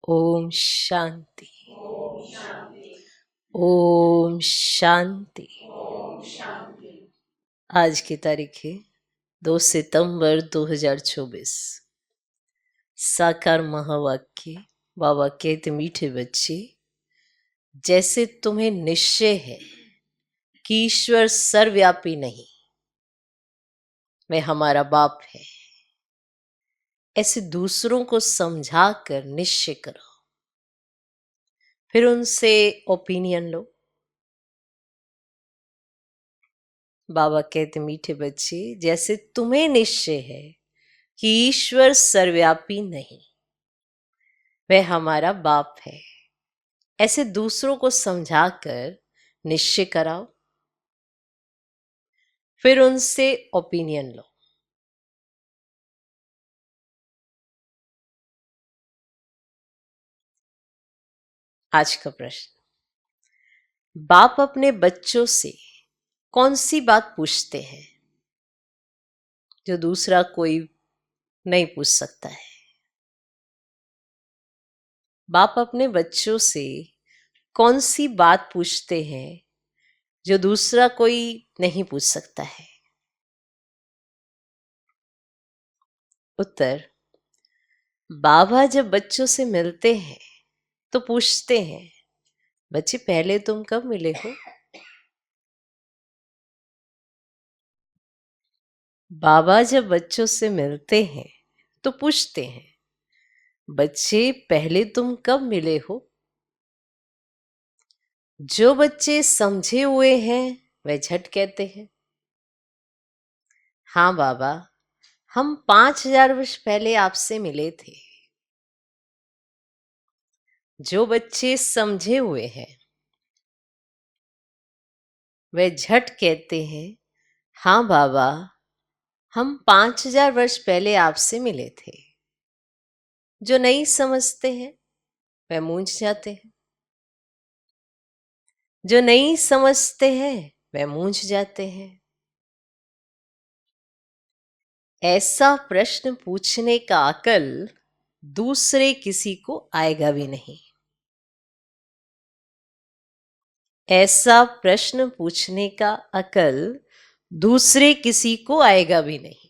ओम शांति। ओम शांति। आज की तारीख है 2 सितंबर 2024। साकार महावाक्य। बाबा कहते, मीठे बच्चे, जैसे तुम्हें निश्चय है कि ईश्वर सर्वव्यापी नहीं, वह हमारा बाप है, ऐसे दूसरों को समझाकर निश्चय करो, फिर उनसे ओपिनियन लो। बाबा कहते, मीठे बच्चे, जैसे तुम्हें निश्चय है कि ईश्वर सर्वव्यापी नहीं, वह हमारा बाप है, ऐसे दूसरों को समझाकर निश्चय कराओ, फिर उनसे ओपिनियन लो। आज का प्रश्न, बाप अपने बच्चों से कौन सी बात पूछते हैं जो दूसरा कोई नहीं पूछ सकता है? बाप अपने बच्चों से कौन सी बात पूछते हैं जो दूसरा कोई नहीं पूछ सकता है? उत्तर, बाबा जब बच्चों से मिलते हैं तो पूछते हैं, बच्चे पहले तुम कब मिले हो? बाबा जब बच्चों से मिलते हैं तो पूछते हैं, बच्चे पहले तुम कब मिले हो? जो बच्चे समझे हुए हैं वह झट कहते हैं, हाँ बाबा, हम 5000 वर्ष पहले आपसे मिले थे। जो बच्चे समझे हुए हैं वह झट कहते हैं, हाँ बाबा, हम 5000 वर्ष पहले आपसे मिले थे। जो नहीं समझते हैं वह मूंझ जाते हैं। जो नहीं समझते हैं वह मूंझ जाते हैं। ऐसा प्रश्न पूछने का अकल दूसरे किसी को आएगा भी नहीं। ऐसा प्रश्न पूछने का अकल दूसरे किसी को आएगा भी नहीं।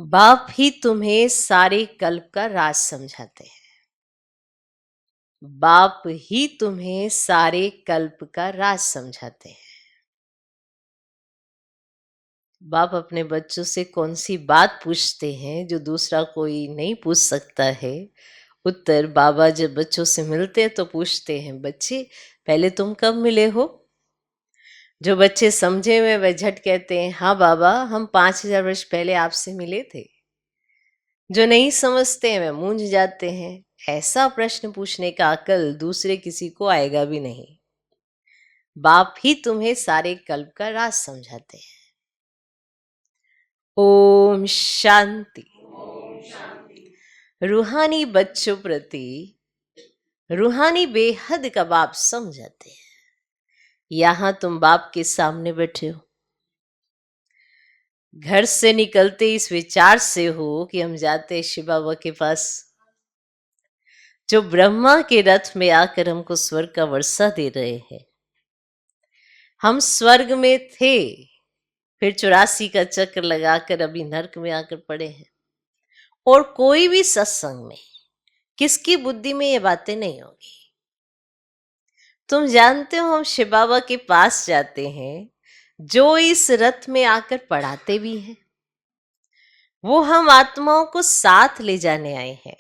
बाप ही तुम्हें सारे कल्प का राज समझाते हैं। बाप ही तुम्हें सारे कल्प का राज समझाते हैं। बाप अपने बच्चों से कौन सी बात पूछते हैं जो दूसरा कोई नहीं पूछ सकता है? उत्तर, बाबा जब बच्चों से मिलते हैं तो पूछते हैं, बच्चे पहले तुम कब मिले हो? जो बच्चे समझे हुए वह झट कहते हैं, हाँ बाबा, हम 5000 वर्ष पहले आपसे मिले थे। जो नहीं समझते हैं वह मूंझ जाते हैं। ऐसा प्रश्न पूछने का अकल दूसरे किसी को आएगा भी नहीं। बाप ही तुम्हें सारे कल्प का राज समझाते हैं। ओम शांति। रूहानी बच्चों प्रति रूहानी बेहद का बाप समझाते हैं। यहां तुम बाप के सामने बैठे हो, घर से निकलते इस विचार से हो कि हम जाते शिव बाबा के पास, जो ब्रह्मा के रथ में आकर हमको स्वर्ग का वर्षा दे रहे हैं। हम स्वर्ग में थे, फिर 84 का चक्र लगाकर अभी नर्क में आकर पड़े हैं। और कोई भी सत्संग में किसकी बुद्धि में ये बातें नहीं होगी। तुम जानते हो, हम शिव बाबा के पास जाते हैं जो इस रथ में आकर पढ़ाते भी हैं। वो हम आत्माओं को साथ ले जाने आए हैं।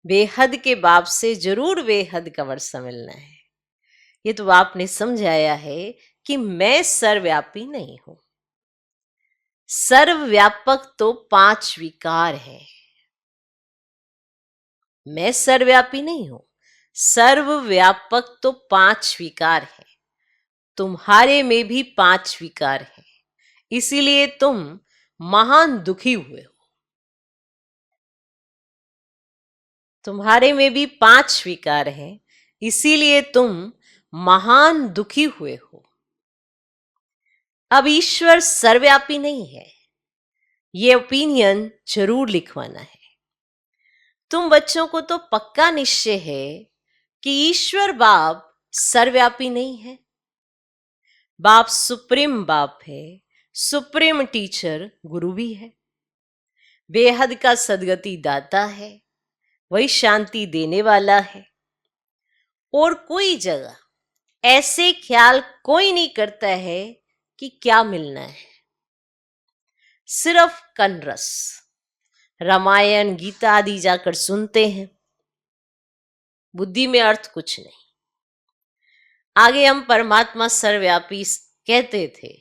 बेहद के बाप से जरूर बेहद का वर्षा मिलना है। ये तो आपने समझाया है कि मैं सर्वव्यापी नहीं हूं। सर्वव्यापक तो 5 विकार है। मैं सर्वव्यापी नहीं हूं। सर्वव्यापक तो 5 विकार है। तुम्हारे में भी 5 विकार है, इसीलिए तुम महान दुखी हुए हो। तुम्हारे में भी 5 विकार हैं, इसीलिए तुम महान दुखी हुए हो। अब ईश्वर सर्वव्यापी नहीं है, ये ओपिनियन जरूर लिखवाना है। तुम बच्चों को तो पक्का निश्चय है कि ईश्वर बाप सर्वव्यापी नहीं है। बाप सुप्रीम बाप है, सुप्रीम टीचर गुरु भी है, बेहद का सदगति दाता है, वही शांति देने वाला है। और कोई जगह ऐसे ख्याल कोई नहीं करता है कि क्या मिलना है। सिर्फ कनरस रामायण गीता आदि जाकर सुनते हैं, बुद्धि में अर्थ कुछ नहीं। आगे हम परमात्मा सर्वव्यापी कहते थे,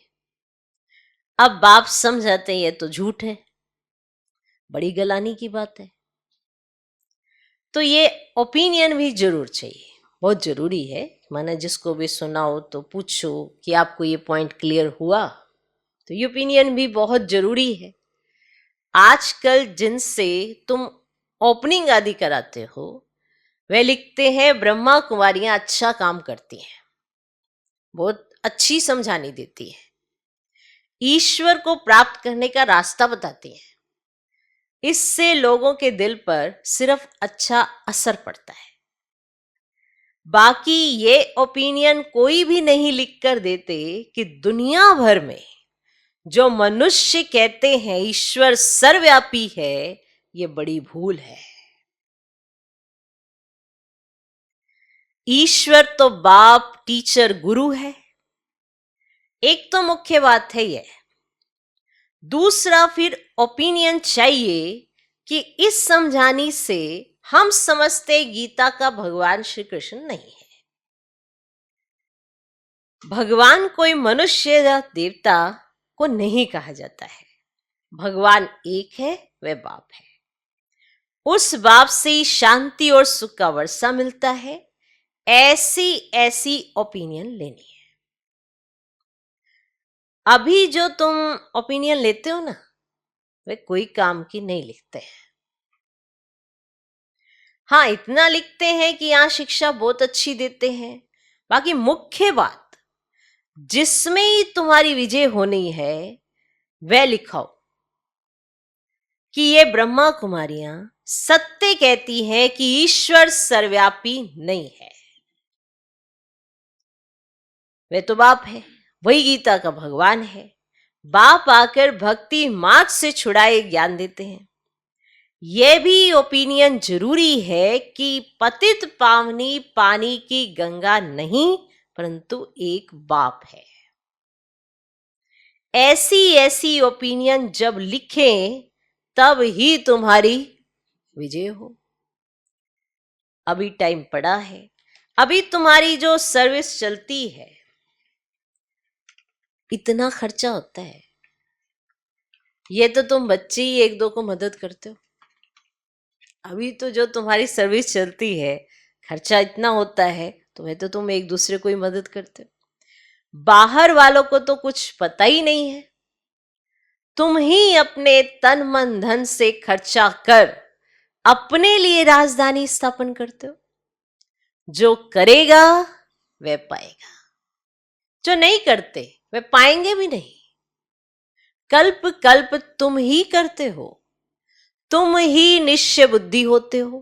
अब बाप समझाते ये तो झूठ है, बड़ी गलानी की बात है। तो ये ओपिनियन भी जरूर चाहिए, बहुत जरूरी है। मैंने जिसको भी सुना हो तो पूछो कि आपको ये पॉइंट क्लियर हुआ, तो ये ओपिनियन भी बहुत जरूरी है। आजकल जिनसे तुम ओपनिंग आदि कराते हो वे लिखते हैं ब्रह्मा कुमारियां अच्छा काम करती हैं, बहुत अच्छी समझानी देती है, ईश्वर को प्राप्त करने का रास्ता बताती है। इससे लोगों के दिल पर सिर्फ अच्छा असर पड़ता है। बाकी ये ओपिनियन कोई भी नहीं लिख कर देते कि दुनिया भर में जो मनुष्य कहते हैं ईश्वर सर्वव्यापी है, ये बड़ी भूल है। ईश्वर तो बाप टीचर गुरु है, एक तो मुख्य बात है ये। दूसरा फिर ओपिनियन चाहिए कि इस समझाने से हम समझते गीता का भगवान श्री कृष्ण नहीं है। भगवान कोई मनुष्य या देवता को नहीं कहा जाता है, भगवान एक है, वह बाप है। उस बाप से ही शांति और सुख का वर्षा मिलता है। ऐसी ऐसी ओपिनियन लेनी है। अभी जो तुम ओपिनियन लेते हो ना, वे कोई काम की नहीं लिखते हैं। हाँ, इतना लिखते हैं कि यहाँ शिक्षा बहुत अच्छी देते हैं, बाकी मुख्य बात जिसमें ही तुम्हारी विजय होनी है वह लिखाओ कि ये ब्रह्मा कुमारियां सत्य कहती हैं कि ईश्वर सर्वव्यापी नहीं है, वे तो बाप है, वही गीता का भगवान है। बाप आकर भक्ति मार्ग से छुड़ाए ज्ञान देते हैं। यह भी ओपिनियन जरूरी है कि पतित पावनी पानी की गंगा नहीं परंतु एक बाप है। ऐसी ऐसी ओपिनियन जब लिखें तब ही तुम्हारी विजय हो। अभी टाइम पड़ा है। अभी तुम्हारी जो सर्विस चलती है इतना खर्चा होता है, ये तो तुम बच्चे ही एक दो को मदद करते हो। अभी तो जो तुम्हारी सर्विस चलती है खर्चा इतना होता है, तो वह तो तुम एक दूसरे को ही मदद करते हो। बाहर वालों को तो कुछ पता ही नहीं है। तुम ही अपने तन मन धन से खर्चा कर अपने लिए राजधानी स्थापन करते हो। जो करेगा वह पाएगा, जो नहीं करते वे पाएंगे भी नहीं। कल्प कल्प तुम ही करते हो, तुम ही निश्चय बुद्धि होते हो।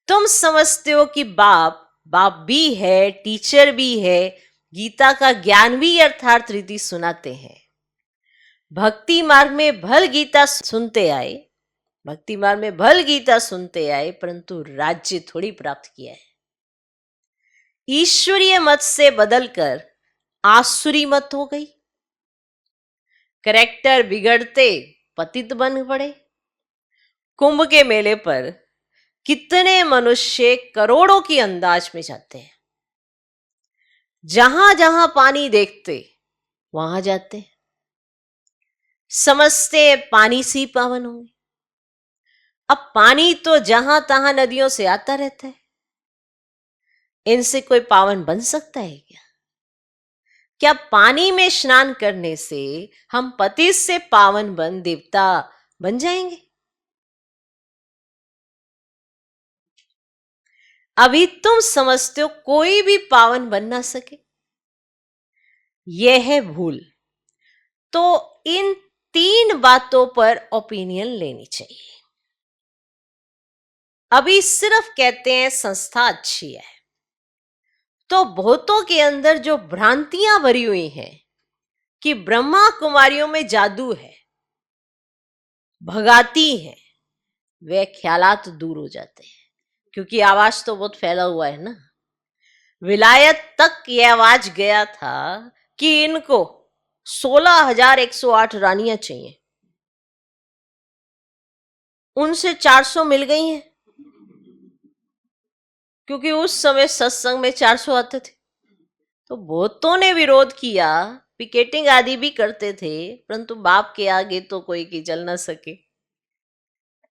तुम समझते हो कि बाप बाप भी है, टीचर भी है, गीता का ज्ञान भी अर्थार्थ रीति सुनाते हैं। भक्ति मार्ग में भल गीता सुनते आए, भक्ति मार्ग में भल गीता सुनते आए, परंतु राज्य थोड़ी प्राप्त किया है। ईश्वरीय मत से बदलकर आसुरी मत हो गई। करेक्टर बिगड़ते पतित बन पड़े। कुंभ के मेले पर कितने मनुष्य करोड़ों की अंदाज में जाते हैं, जहां जहां पानी देखते वहां जाते, समझते पानी से पावन होंगे। अब पानी तो जहां तहां नदियों से आता रहता है, इनसे कोई पावन बन सकता है क्या? क्या पानी में स्नान करने से हम पति से पावन बन देवता बन जाएंगे? अभी तुम समझते हो कोई भी पावन बन ना सके, यह है भूल। तो इन 3 बातों पर ओपिनियन लेनी चाहिए। अभी सिर्फ कहते हैं संस्था अच्छी है, तो बहुतों के अंदर जो भ्रांतियां भरी हुई हैं कि ब्रह्मा कुमारियों में जादू है, भगाती है, वे ख्यालात दूर हो जाते हैं। क्योंकि आवाज तो बहुत फैला हुआ है ना। विलायत तक ये आवाज गया था कि इनको 16,108 रानियां चाहिए, उनसे 400 मिल गई हैं, क्योंकि उस समय सत्संग में 400 आते थे। तो बहुतों ने विरोध किया, पिकेटिंग आदि भी करते थे, परंतु बाप के आगे तो कोई की चल ना सके।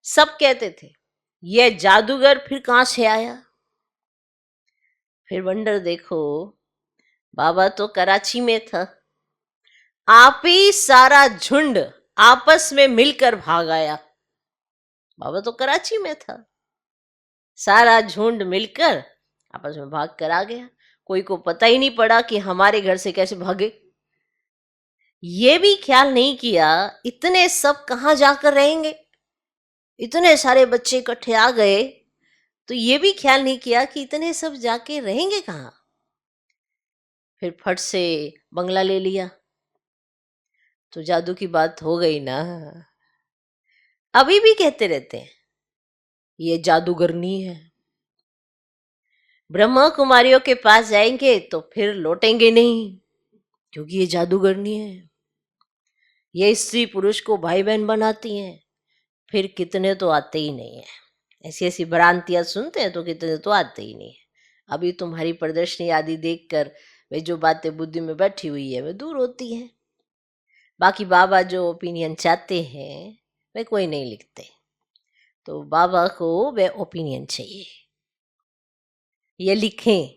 सब कहते थे ये जादूगर फिर कहां से आया। फिर वंडर देखो, बाबा तो कराची में था, आप ही सारा झुंड आपस में मिलकर भाग आया। बाबा तो कराची में था, सारा झुंड मिलकर आपस में भाग कर आ गया। कोई को पता ही नहीं पड़ा कि हमारे घर से कैसे भागे। ये भी ख्याल नहीं किया इतने सब कहां जाकर रहेंगे, इतने सारे बच्चे इकट्ठे आ गए, तो ये भी ख्याल नहीं किया कि इतने सब जाके रहेंगे कहाँ। फिर फट से बंगला ले लिया, तो जादू की बात हो गई ना। अभी भी कहते रहते हैं ये जादूगरनी है, ब्रह्मा कुमारियों के पास जाएंगे तो फिर लौटेंगे नहीं, क्योंकि ये जादूगरनी है, ये स्त्री पुरुष को भाई बहन बनाती हैं। फिर कितने तो आते ही नहीं है, ऐसी ऐसी भ्रांतियां सुनते हैं तो कितने तो आते ही नहीं है। अभी तुम्हारी प्रदर्शनी आदि देखकर वे जो बातें बुद्धि में बैठी हुई है वे दूर होती हैं। बाकी बाबा जो ओपिनियन चाहते हैं वे कोई नहीं लिखते, तो बाबा को वे ओपिनियन चाहिए। ये लिखें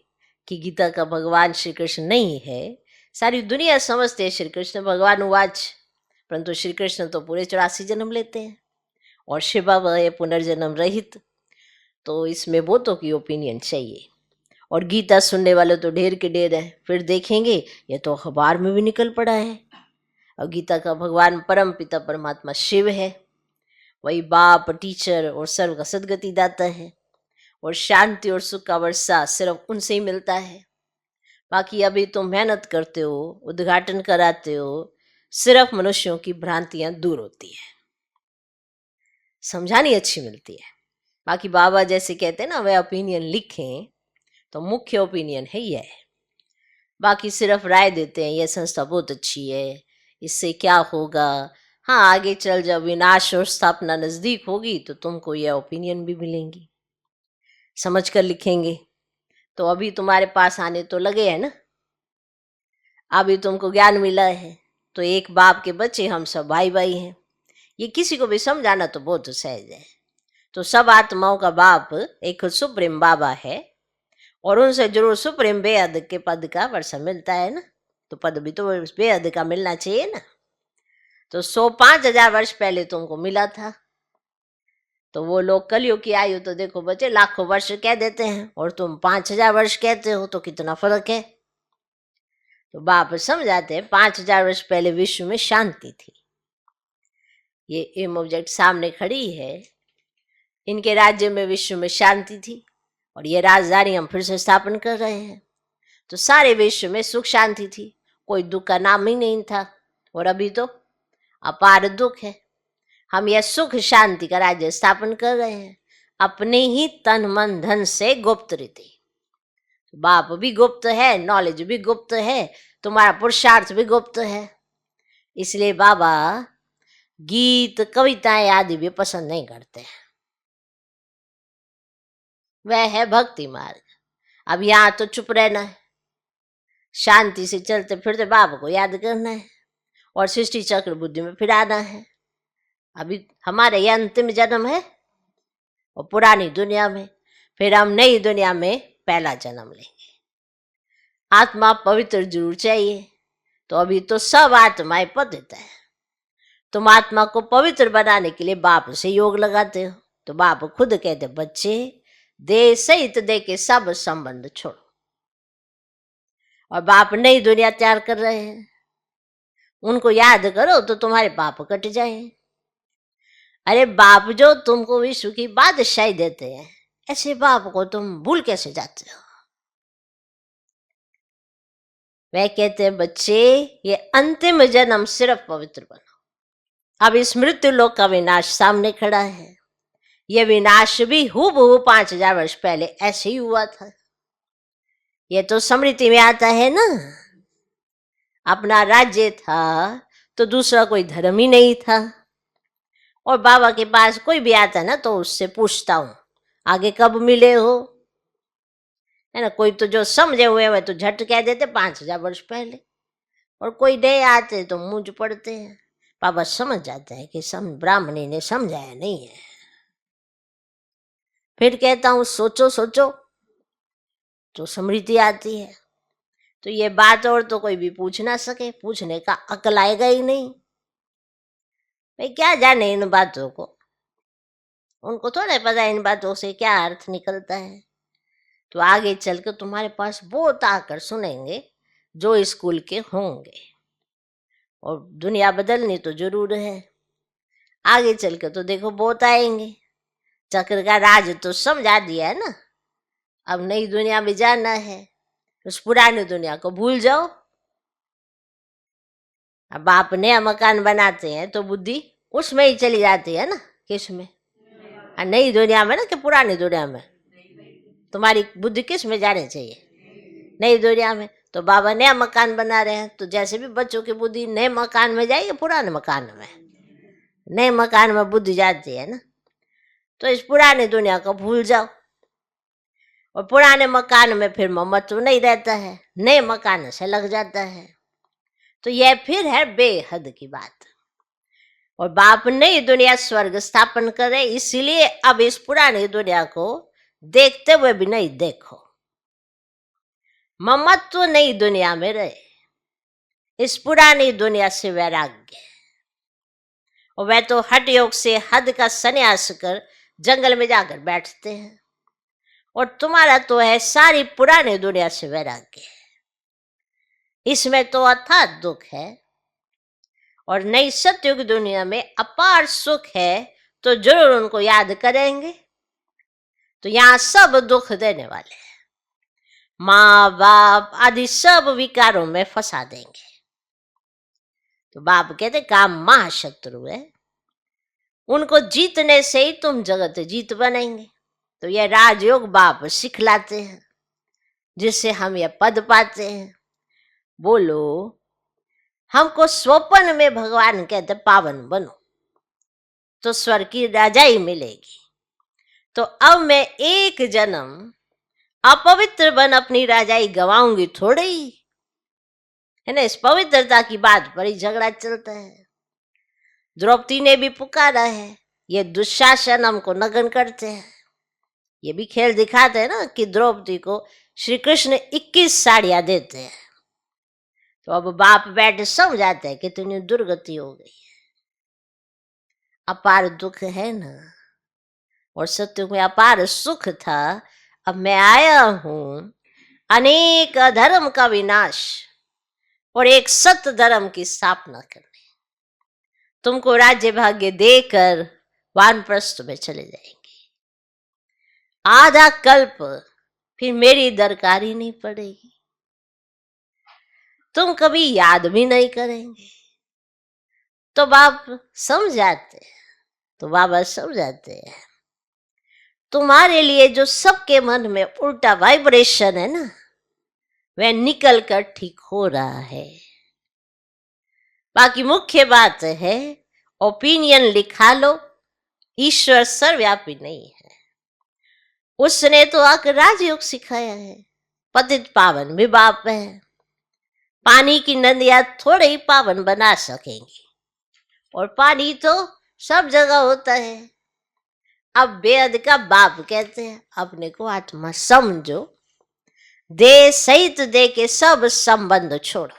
कि गीता का भगवान श्री कृष्ण नहीं है, सारी दुनिया समझते हैं श्री कृष्ण भगवान उवाच, परंतु श्री कृष्ण तो पूरे 84 जन्म लेते हैं और शिव बाबा है पुनर्जन्म रहित। तो इसमें बहुतों की ओपिनियन चाहिए। और गीता सुनने वाले तो ढेर के ढेर है। फिर देखेंगे ये तो अखबार में भी निकल पड़ा है, और गीता का भगवान परम पिता परमात्मा शिव है, वही बाप टीचर और सर्व का सदगति दाता है, और शांति और सुख का वर्षा सिर्फ उनसे ही मिलता है। बाकी अभी तुम मेहनत करते हो, उद्घाटन कराते हो, सिर्फ मनुष्यों की भ्रांतियां दूर होती है, समझानी अच्छी मिलती है। बाकी बाबा जैसे कहते हैं ना, वे ओपिनियन लिखें, तो मुख्य ओपिनियन है यह। बाकी सिर्फ राय देते हैं यह संस्था बहुत अच्छी है, इससे क्या होगा, हाँ आगे चल जब विनाश और स्थापना नजदीक होगी तो तुमको यह ओपिनियन भी मिलेंगी, समझ कर लिखेंगे। तो अभी तुम्हारे पास आने तो लगे हैं ना, अभी तुमको ज्ञान मिला है, तो एक बाप के बच्चे हम सब भाई भाई हैं, ये किसी को भी समझाना तो बहुत सहज है। तो सब आत्माओं का बाप एक सुप्रीम बाबा है, और उनसे जरूर सुप्रीम बेहद के पद का वर्षा मिलता है ना, तो पद भी तो बेहद का मिलना चाहिए ना। तो 105,000 वर्ष पहले तुमको मिला था, तो वो लोग कलयुग की आयु तो देखो बच्चे लाखों वर्ष कह देते हैं, और तुम 5,000 वर्ष कहते हो, तो कितना फर्क है। तो बाप समझाते हैं 5,000 वर्ष पहले विश्व में शांति थी। ये एम ऑब्जेक्ट सामने खड़ी है, इनके राज्य में विश्व में शांति थी, और ये राजधानी हम फिर से स्थापन कर रहे हैं। तो सारे विश्व में सुख शांति थी, कोई दुख का नाम ही नहीं था, और अभी तो अपार दुख है। हम यह सुख शांति का राज्य स्थापन कर रहे हैं अपने ही तन मन धन से गुप्त रीति। बाप भी गुप्त है, नॉलेज भी गुप्त है, तुम्हारा पुरुषार्थ भी गुप्त है। इसलिए बाबा गीत कविताएं आदि भी पसंद नहीं करते हैं, वह है भक्ति मार्ग। अब यहाँ तो चुप रहना है, शांति से चलते फिरते बाबा को याद करना है, और सृष्टि चक्र बुद्धि में फिर आना है। अभी हमारे ये अंतिम जन्म है, और पुरानी दुनिया में, फिर हम नई दुनिया में पहला जन्म लेंगे। आत्मा पवित्र जरूर चाहिए, तो अभी तो सब आत्माएं पतित है। तुम आत्मा को पवित्र बनाने के लिए बाप से योग लगाते हो, तो बाप खुद कहते बच्चे देह सहित दे के सब संबंध छोड़ो, और बाप नई दुनिया तैयार कर रहे हैं, उनको याद करो तो तुम्हारे पाप कट जाए। अरे बाप जो तुमको विश्व की बादशाही देते हैं, ऐसे बाप को तुम भूल कैसे जाते हो? वह कहते हैं बच्चे, ये अंतिम जन्म सिर्फ पवित्र बनो। अब इस मृत्यु लोक का विनाश सामने खड़ा है। यह विनाश भी हूबहू 5000 वर्ष पहले ऐसे ही हुआ था। ये तो स्मृति में आता है ना। अपना राज्य था तो दूसरा कोई धर्म ही नहीं था। और बाबा के पास कोई भी आता ना तो उससे पूछता हूं आगे कब मिले हो, है ना। कोई तो जो समझे हुए वह तो झट कह देते 5000 वर्ष पहले, और कोई नए आते तो मूंझ पड़ते हैं। बाबा समझ जाते हैं कि ब्राह्मणी ने समझाया नहीं है। फिर कहता हूं सोचो सोचो, तो स्मृति आती है। तो ये बात और तो कोई भी पूछ ना सके, पूछने का अक्ल आएगा ही नहीं। भाई क्या जाने इन बातों को, उनको थोड़ा पता इन बातों से क्या अर्थ निकलता है। तो आगे चलकर तुम्हारे पास बहुत आकर सुनेंगे जो स्कूल के होंगे, और दुनिया बदलनी तो जरूर है। आगे चलकर तो देखो बहुत आएंगे। चक्र का राज तो समझा दिया है ना। अब नई दुनिया में जाना है, उस पुरानी दुनिया को भूल जाओ। अब आप नया मकान बनाते हैं तो बुद्धि उसमें ही चली जाती है ना। किस में? नई दुनिया में ना कि पुरानी दुनिया में? तुम्हारी बुद्धि किस में जानी चाहिए? नई दुनिया में। तो बाबा नया मकान बना रहे हैं, तो जैसे भी बच्चों की बुद्धि नए मकान में जाएगी, पुराने मकान में, नए मकान में बुद्धि जाती है ना। तो इस पुरानी दुनिया को भूल जाओ, और पुराने मकान में फिर ममत्व नहीं रहता है, नए मकान से लग जाता है। तो यह फिर है बेहद की बात। और बाप नई दुनिया स्वर्ग स्थापन करे, इसीलिए अब इस पुरानी दुनिया को देखते हुए भी नहीं देखो। ममत्व नई दुनिया में रहे, इस पुरानी दुनिया से वैराग्य। और वह तो हठ योग से हद का संन्यास कर जंगल में जाकर बैठते हैं, और तुम्हारा तो है सारी पुरानी दुनिया से वैराग्य। इसमें तो अथाह दुख है, और नई सतयुग दुनिया में अपार सुख है, तो जरूर उनको याद करेंगे। तो यहाँ सब दुख देने वाले हैं, माँ बाप आदि सब विकारों में फंसा देंगे। तो बाप कहते काम महाशत्रु है, उनको जीतने से ही तुम जगत जीत बनेंगे। तो यह राजयोग बाप सिखलाते हैं, जिससे हम यह पद पाते हैं। बोलो, हमको स्वप्न में भगवान कहते पावन बनो तो स्वर्ग की राजाई मिलेगी। तो अब मैं एक जन्म अपवित्र बन अपनी राजाई गवाऊंगी थोड़ी, है ना। इस पवित्रता की बात पर ही झगड़ा चलता है। द्रौपदी ने भी पुकारा है, ये दुशासन हमको नग्न करते हैं। ये भी खेल दिखाते हैं ना कि द्रौपदी को श्री कृष्ण 21 साड़ियां देते हैं। तो अब बाप बैठे समझाते हैं कि कितनी दुर्गति हो गई है, अपार दुख है ना। और सत्य में अपार सुख था। अब मैं आया हूं अनेक अधर्म का विनाश और एक सत्य धर्म की स्थापना करने। तुमको राज्य भाग्य देकर वानप्रस्थ में चले जाएंगे। आधा कल्प फिर मेरी दरकार ही नहीं पड़ेगी, तुम कभी याद भी नहीं करेंगे। तो बाप समझाते हैं, तो बाबा समझाते हैं, तुम्हारे लिए जो सबके मन में उल्टा वाइब्रेशन है ना, वह निकल कर ठीक हो रहा है। बाकी मुख्य बात है ओपिनियन लिखा लो, ईश्वर सर्वव्यापी नहीं है। उसने तो आकर राजयोग सिखाया है। पतित पावन भी बाप है। पानी की नदियां थोड़े ही पावन बना सकेंगी, और पानी तो सब जगह होता है। अब बेअद का बाप कहते हैं अपने को आत्मा समझो, देह सहित दे के सब संबंध छोड़ो।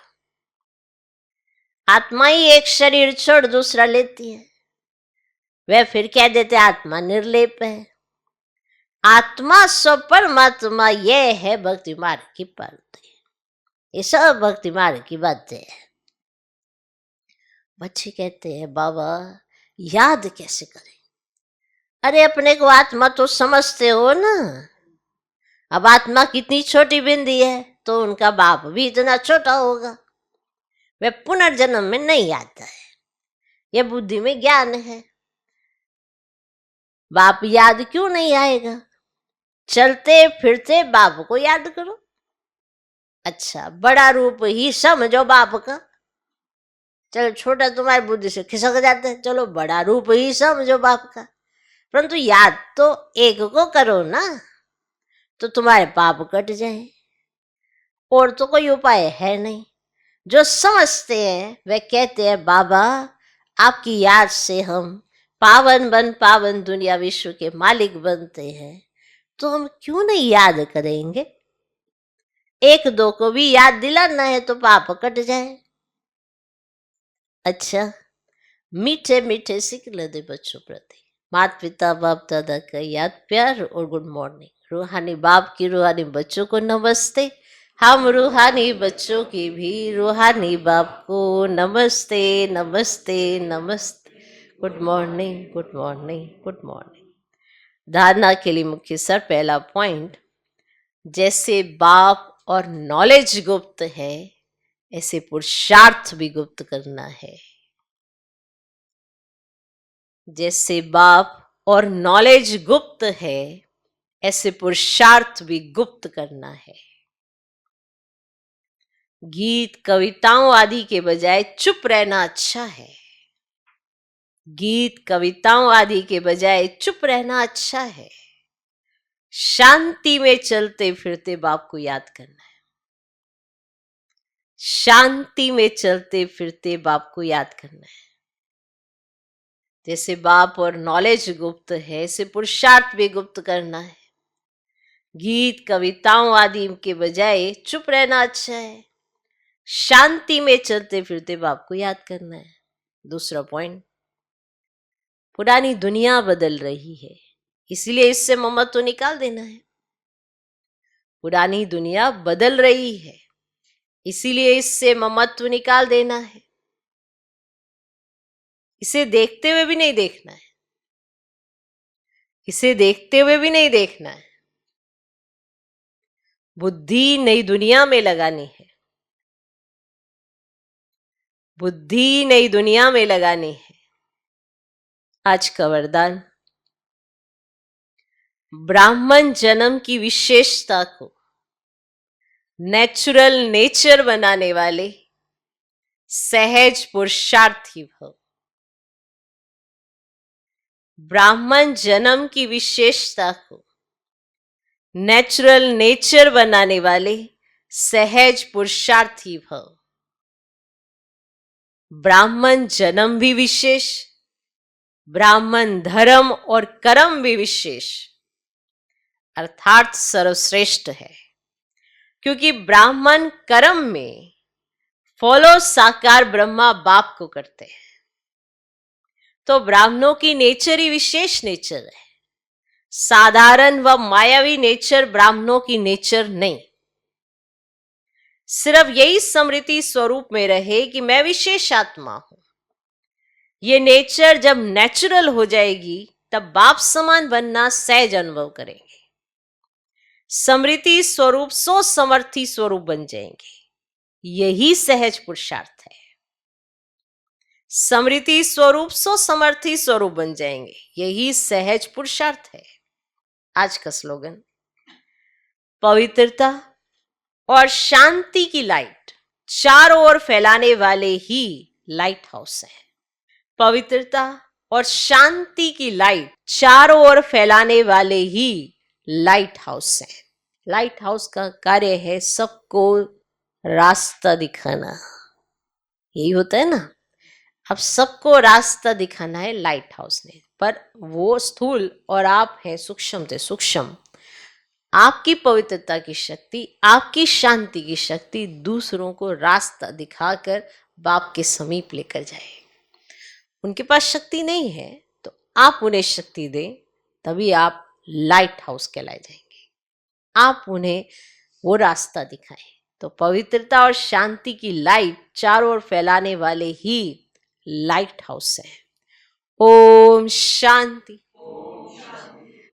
आत्मा ही एक शरीर छोड़ दूसरा लेती है। वह फिर कह देते आत्मा निर्लेप है। आत्मा स्व परमात्मा यह है भक्ति मार्ग की बात। ये सब भक्ति मार्ग की बातें है। बच्चे कहते हैं बाबा याद कैसे करें? अरे अपने को आत्मा तो समझते हो ना। अब आत्मा कितनी छोटी बिंदी है, तो उनका बाप भी इतना छोटा होगा। वह पुनर्जन्म में नहीं आता है, यह बुद्धि में ज्ञान है। बाप याद क्यों नहीं आएगा? चलते फिरते बाप को याद करो। अच्छा, बड़ा रूप ही समझो बाप का। चलो छोटा तुम्हारी बुद्धि से खिसक जाते हैं, चलो बड़ा रूप ही समझो बाप का, परंतु याद तो एक को करो ना, तो तुम्हारे पाप कट जाए। और तो कोई उपाय है नहीं। जो समझते हैं वे कहते हैं बाबा आपकी याद से हम पावन दुनिया विश्व के मालिक बनते हैं, तो हम क्यों नहीं याद करेंगे? एक दो को भी याद दिलाना है तो पाप कट जाए। अच्छा, मीठे मीठे सिकल दे बच्चों प्रति माता पिता बाप दादा का याद प्यार और गुड मॉर्निंग। रूहानी बाप की रूहानी बच्चों को नमस्ते। हम रूहानी बच्चों की भी रूहानी बाप को नमस्ते नमस्ते नमस्ते। Good morning good morning good morning. धारणा के लिए मुख्य सर पहला पॉइंट, जैसे बाप और नॉलेज गुप्त है, ऐसे पुरुषार्थ भी गुप्त करना है। जैसे बाप और नॉलेज गुप्त है, ऐसे पुरुषार्थ भी गुप्त करना है। गीत कविताओं आदि के बजाय चुप रहना अच्छा है। गीत कविताओं आदि के बजाय चुप रहना अच्छा है। शांति में चलते फिरते बाप को याद करना है। शांति में चलते फिरते बाप को याद करना है। जैसे बाप और नॉलेज गुप्त है, ऐसे पुरुषार्थ भी गुप्त करना है। गीत कविताओं आदि के बजाय चुप रहना अच्छा है। शांति में चलते फिरते बाप को याद करना है। दूसरा पॉइंट, पुरानी दुनिया बदल रही है, इसलिए इससे ममत्व निकाल देना है। पुरानी दुनिया बदल रही है, इसीलिए इससे ममत्व निकाल देना है। इसे देखते हुए भी नहीं देखना है। इसे देखते हुए भी नहीं देखना है। बुद्धि नई दुनिया में लगानी है। बुद्धि नई दुनिया में लगानी है। आज का वरदान, ब्राह्मण जन्म की विशेषता को नेचुरल नेचर बनाने वाले सहज पुरुषार्थी भव। ब्राह्मण जन्म की विशेषता को नेचुरल नेचर बनाने वाले सहज पुरुषार्थी भव। ब्राह्मण जन्म भी विशेष, ब्राह्मण धर्म और कर्म भी विशेष, अर्थात सर्वश्रेष्ठ है। क्योंकि ब्राह्मण कर्म में फॉलो साकार ब्रह्मा बाप को करते हैं, तो ब्राह्मणों की नेचर ही विशेष नेचर है। साधारण व मायावी नेचर ब्राह्मणों की नेचर नहीं। सिर्फ यही स्मृति स्वरूप में रहे कि मैं विशेष आत्मा हूं। ये नेचर जब नेचुरल हो जाएगी, तब बाप समान बनना सहज अनुभव करेंगे। स्मृति स्वरूप सो समर्थी स्वरूप बन जाएंगे। यही सहज पुरुषार्थ है। स्मृति स्वरूप सो समर्थी स्वरूप बन जाएंगे, यही सहज पुरुषार्थ है। आज का स्लोगन, पवित्रता और शांति की लाइट चारों ओर फैलाने वाले ही लाइट हाउस है। पवित्रता और शांति की लाइट चारों ओर फैलाने वाले ही लाइट हाउस है। लाइट हाउस का कार्य है सबको रास्ता दिखाना। यही होता है ना, अब सबको रास्ता दिखाना है लाइट हाउस ने। पर वो स्थूल और आप हैं सूक्ष्म से सूक्ष्म। आपकी पवित्रता की शक्ति, आपकी शांति की शक्ति दूसरों को रास्ता दिखाकर बाप के समीप लेकर जाए। उनके पास शक्ति नहीं है तो आप उन्हें शक्ति दें, तभी आप लाइट हाउस कहलाए जाएंगे। आप उन्हें वो रास्ता दिखाएं। तो पवित्रता और शांति की लाइट चारों ओर फैलाने वाले ही लाइट हाउस है। ओम शांति।